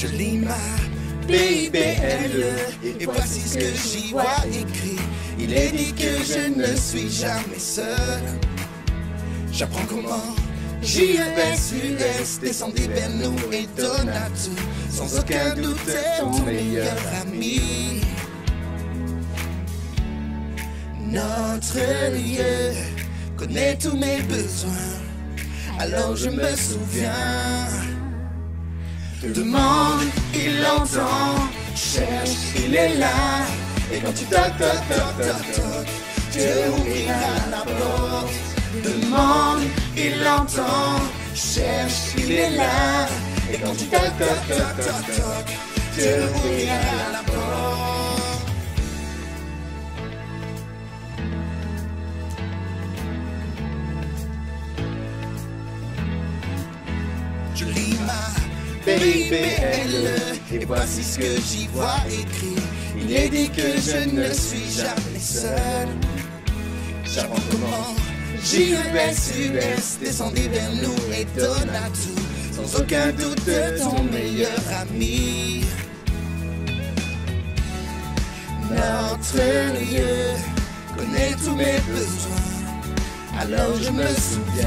Je lis ma BIBLE et voici ce que j'y vois écrit. Il est dit que je ne suis jamais seul. J'apprends comment JES, US, descendez vers nous et donne à tout. Sans aucun doute, ton meilleur ami. Notre lieu connaît tous mes besoins. Alors je me souviens. Demande, il entend. Cherche, il est là. Et quand tu toc, toc, toc, toc, toc, Dieu ouvrira la porte. Demande, il entend. Cherche, il est là. Et quand tu toc, toc, toc, toc, toc, Dieu ouvrira la porte. Je lis ma BIBLE et voici ce que j'y vois écrit. Il est dit que je ne suis jamais seul. J'apprends comment JES, US, descendez vers nous et donne à tout. Sans aucun doute, ton meilleur ami. Notre lieu connaît tous mes besoins. Alors je me souviens.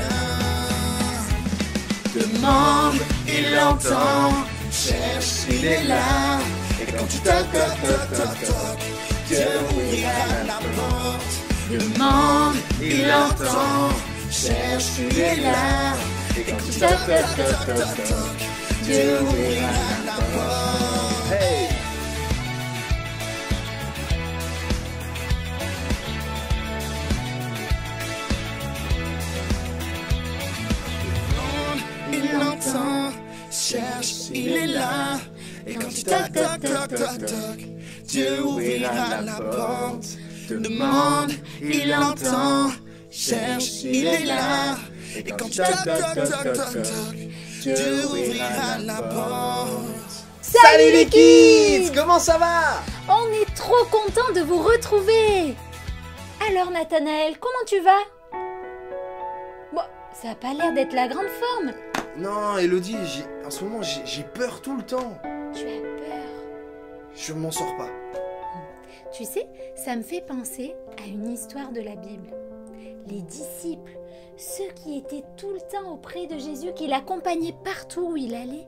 Demande, il entend. Cherche, il est là. Et quand tu toc, toc, toc, toc, toc, Dieu ouvrira la porte. Demande, il entend. Cherche, il est là. Et quand tu toc, toc, toc, toc, toc, Dieu ouvrira la porte. Hey! Il entend, cherche, il est là. Et quand tu toc, toc, toc, toc, toc, Dieu ouvrira la porte. Demande, il entend, cherche, il est là. Et quand tu toc, toc, toc, toc, toc, Dieu ouvrira la porte. Salut les kids! Comment ça va? On est trop contents de vous retrouver. Alors Nathanaël, comment tu vas? Bon, ça n'a pas l'air d'être la grande forme. Non, Elodie, en ce moment, j'ai peur tout le temps. Tu as peur? Je m'en sors pas. Tu sais, ça me fait penser à une histoire de la Bible. Les disciples, ceux qui étaient tout le temps auprès de Jésus, qui l'accompagnaient partout où il allait,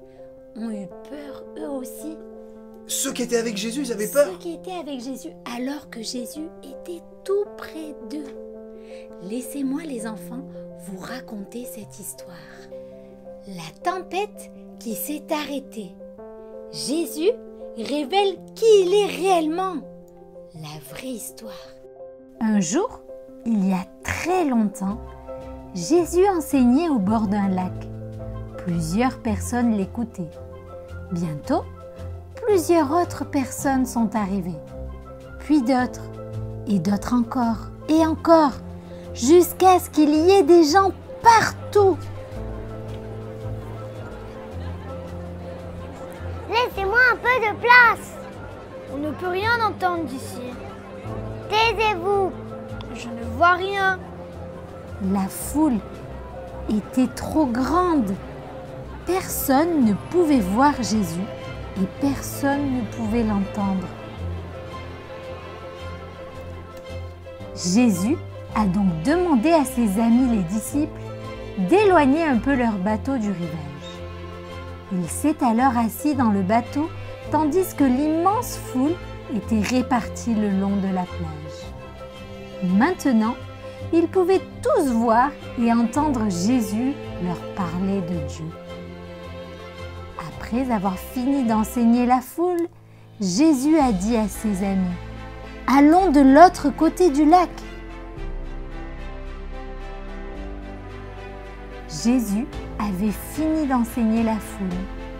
ont eu peur eux aussi. Ceux qui étaient avec Jésus, ils avaient peur? Ceux qui étaient avec Jésus alors que Jésus était tout près d'eux. Laissez-moi les enfants vous raconter cette histoire. La tempête qui s'est arrêtée. Jésus révèle qui il est réellement. La vraie histoire. Un jour, il y a très longtemps, Jésus enseignait au bord d'un lac. Plusieurs personnes l'écoutaient. Bientôt, plusieurs autres personnes sont arrivées. Puis d'autres, et d'autres encore, et encore, jusqu'à ce qu'il y ait des gens partout. Laissez-moi un peu de place. On ne peut rien entendre d'ici. Taisez-vous. Je ne vois rien. La foule était trop grande. Personne ne pouvait voir Jésus et personne ne pouvait l'entendre. Jésus a donc demandé à ses amis les disciples d'éloigner un peu leur bateau du rivage. Il s'est alors assis dans le bateau tandis que l'immense foule était répartie le long de la plage. Maintenant, ils pouvaient tous voir et entendre Jésus leur parler de Dieu. Après avoir fini d'enseigner la foule, Jésus a dit à ses amis : « Allons de l'autre côté du lac. » Jésus avait fini d'enseigner la foule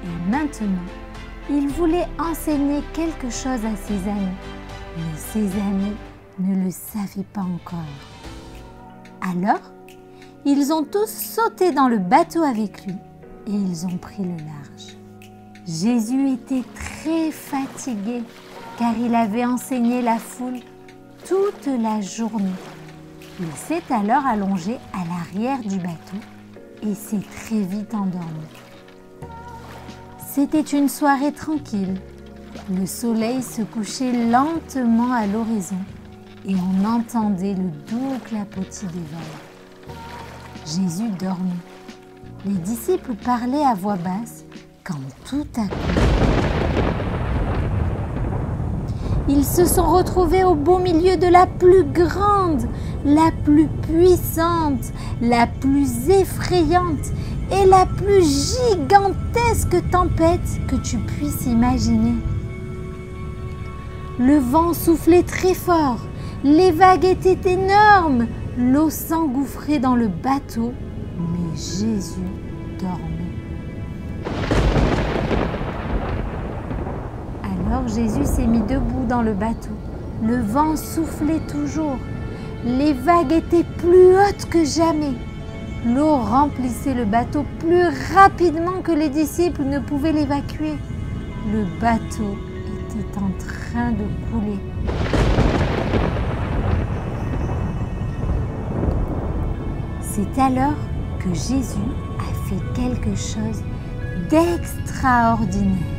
et maintenant, il voulait enseigner quelque chose à ses amis, mais ses amis ne le savaient pas encore. Alors, ils ont tous sauté dans le bateau avec lui et ils ont pris le large. Jésus était très fatigué car il avait enseigné la foule toute la journée. Il s'est alors allongé à l'arrière du bateau et s'est très vite endormi. C'était une soirée tranquille. Le soleil se couchait lentement à l'horizon et on entendait le doux clapotis des vagues. Jésus dormait. Les disciples parlaient à voix basse quand tout à coup, ils se sont retrouvés au beau milieu de la plus grande, la plus puissante, la plus effrayante et la plus gigantesque tempête que tu puisses imaginer. Le vent soufflait très fort, les vagues étaient énormes, l'eau s'engouffrait dans le bateau, mais Jésus dormait. Alors Jésus s'est mis debout dans le bateau. Le vent soufflait toujours. Les vagues étaient plus hautes que jamais. L'eau remplissait le bateau plus rapidement que les disciples ne pouvaient l'évacuer. Le bateau était en train de couler. C'est alors que Jésus a fait quelque chose d'extraordinaire.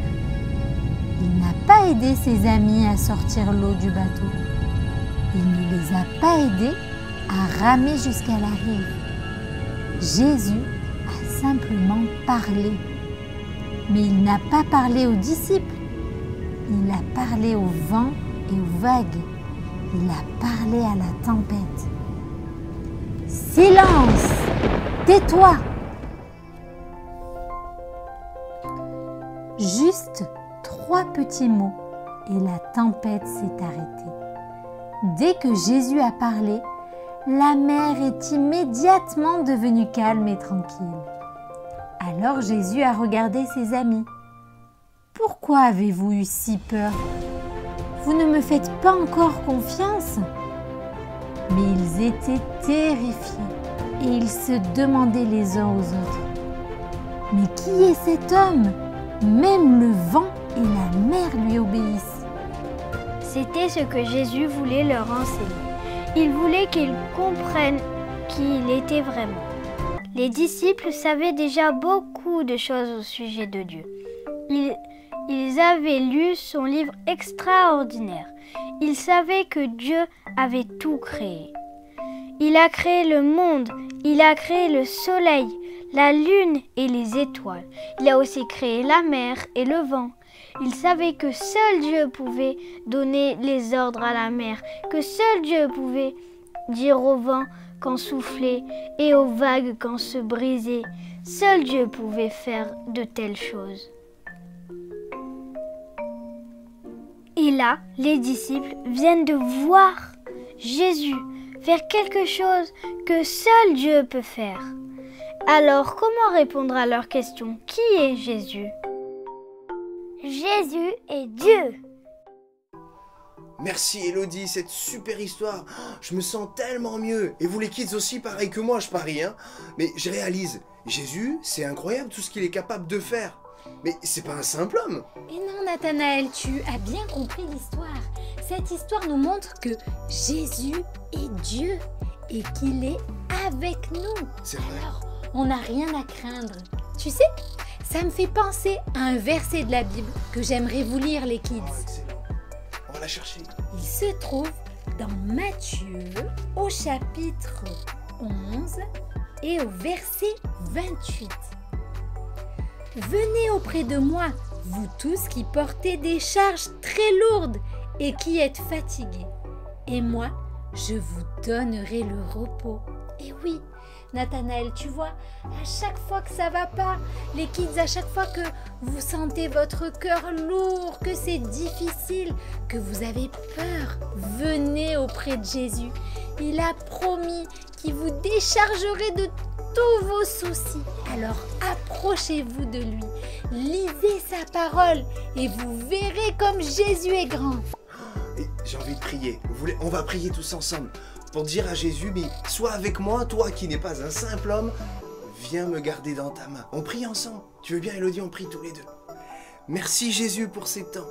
Il n'a pas aidé ses amis à sortir l'eau du bateau. Il ne les a pas aidés à ramer jusqu'à la rive. Jésus a simplement parlé. Mais il n'a pas parlé aux disciples. Il a parlé au vent et aux vagues. Il a parlé à la tempête. Silence! Tais-toi! Juste 3 petits mots et la tempête s'est arrêtée. Dès que Jésus a parlé, la mer est immédiatement devenue calme et tranquille. Alors Jésus a regardé ses amis. « Pourquoi avez-vous eu si peur? Vous ne me faites pas encore confiance ?» Mais ils étaient terrifiés et ils se demandaient les uns aux autres. « Mais qui est cet homme? Même le vent et la mer lui obéissent. » C'était ce que Jésus voulait leur enseigner. Il voulait qu'ils comprennent qui il était vraiment. Les disciples savaient déjà beaucoup de choses au sujet de Dieu. Ils avaient lu son livre extraordinaire. Ils savaient que Dieu avait tout créé. Il a créé le monde, il a créé le soleil, la lune et les étoiles. Il a aussi créé la mer et le vent. Il savait que seul Dieu pouvait donner les ordres à la mer, que seul Dieu pouvait dire au vent quand souffler et aux vagues quand se briser. Seul Dieu pouvait faire de telles choses. Et là, les disciples viennent de voir Jésus faire quelque chose que seul Dieu peut faire. Alors, comment répondre à leur question? Qui est Jésus? Jésus est Dieu. Merci Elodie, cette super histoire. Je me sens tellement mieux. Et vous les kids aussi, pareil que moi, je parie. Hein. Mais je réalise, Jésus, c'est incroyable tout ce qu'il est capable de faire. Mais c'est pas un simple homme. Et non, Nathanaël, tu as bien compris l'histoire. Cette histoire nous montre que Jésus est Dieu et qu'il est avec nous. C'est vrai. Alors, on n'a rien à craindre. Tu sais, ça me fait penser à un verset de la Bible que j'aimerais vous lire, les kids. Oh, excellent. On va la chercher. Il se trouve dans Matthieu au chapitre 11 et au verset 28. Venez auprès de moi, vous tous qui portez des charges très lourdes et qui êtes fatigués. Et moi, je vous donnerai le repos. Et oui, Nathanaël, tu vois, à chaque fois que ça va pas, les kids, à chaque fois que vous sentez votre cœur lourd, que c'est difficile, que vous avez peur, venez auprès de Jésus. Il a promis qu'il vous déchargerait de tous vos soucis. Alors approchez-vous de lui, lisez sa parole et vous verrez comme Jésus est grand. Et j'ai envie de prier. On va prier tous ensemble pour dire à Jésus, mais sois avec moi, toi qui n'es pas un simple homme, viens me garder dans ta main. On prie ensemble. Tu veux bien, Elodie, on prie tous les deux. Merci Jésus pour ces temps,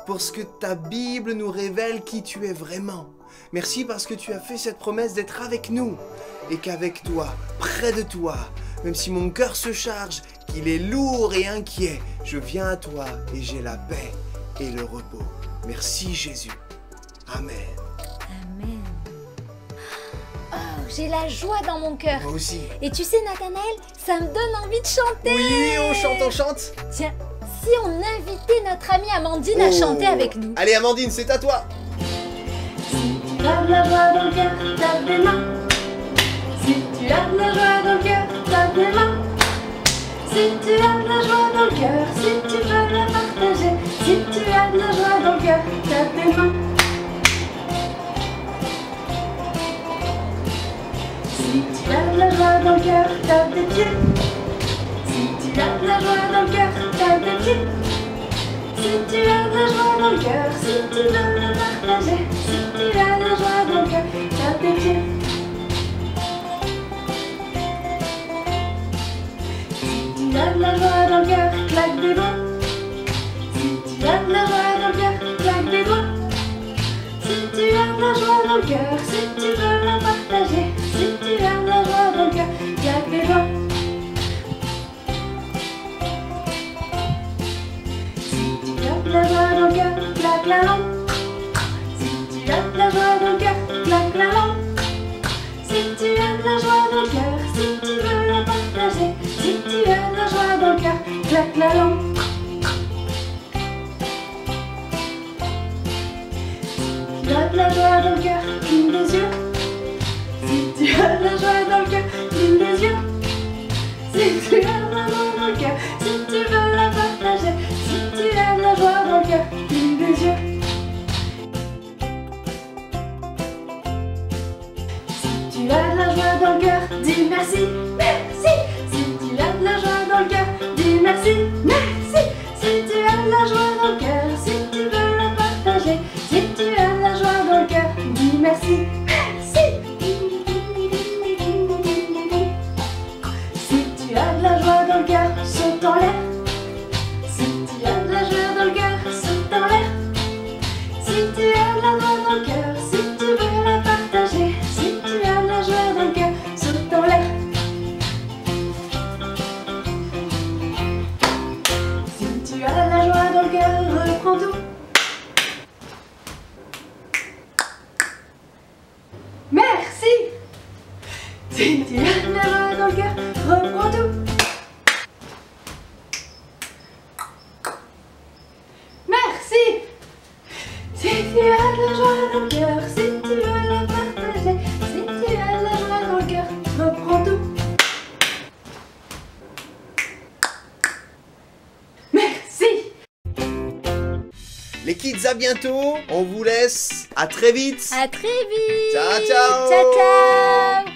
pour ce que ta Bible nous révèle qui tu es vraiment. Merci parce que tu as fait cette promesse d'être avec nous et qu'avec toi, près de toi, même si mon cœur se charge, qu'il est lourd et inquiet, je viens à toi et j'ai la paix et le repos. Merci Jésus. Amen. Amen. Oh, j'ai la joie dans mon cœur. Moi aussi. Et tu sais, Nathanaël, ça me donne envie de chanter. Oui, on chante, on chante. Tiens, si on invitait notre amie Amandine à chanter avec nous. Allez Amandine, c'est à toi. Si tu as de la joie dans le cœur, tape des mains. Si tu as de la joie dans le cœur, tape des mains. Si tu as de la joie dans le cœur, si tu veux la partager. Si tu as de la joie dans le cœur, tape des mains. Si tu as de la joie dans le cœur, tape des pieds. Si tu as de la joie dans le cœur, tape des pieds. Si tu as de la joie dans le cœur, si tu veux la partager. Si tu as de la joie dans le cœur, tape des pieds. Si tu as de la joie dans le cœur, claque des doigts. Si tu as de la joie dans le cœur, claque des doigts. Si tu as de la joie dans le cœur, si tu veux la partager. Si tu as de la joie dans le cœur, claque des doigts. Si tu as de la joie dans le cœur, claque la langue. Si tu as de la joie dans le cœur, claque la langue. Si tu as de la joie dans le cœur, si tu veux la partager. Si tu as de la joie dans le cœur, claque la langue. Si tu as de la joie dans le cœur, cligne des yeux. Si tu as de la joie dans le cœur, cligne des yeux. Si tu as de la joie dans le cœur, si tu veux la partager. Si tu as de la joie dans le cœur, cligne des yeux. Si tu as de la joie dans le cœur, dis merci, merci. Si tu as de la joie dans le cœur, dis merci, merci. Si tu as de la joie dans le cœur, si tu veux la partager. Si tu as de la joie dans le cœur, dis merci, merci. Si tu as de la joie dans le cœur, saute en l'air. Si tu as de la joie dans le cœur, saute en l'air. Si tu as de la joie dans le cœur, si tu veux la partager. Si tu as de la joie dans le cœur, saute en l'air. Si tu as de la joie dans le cœur, reprends tout. Merci. Si tu as de la joie dans le cœur, reprends tout. Merci. Si tu as de la joie dans le cœur, si tu veux la partager. Si tu as de la joie dans le cœur, reprends tout. Merci. Les kids, à bientôt. On vous laisse. À très vite. À très vite. Ciao, ciao. Ciao, ciao.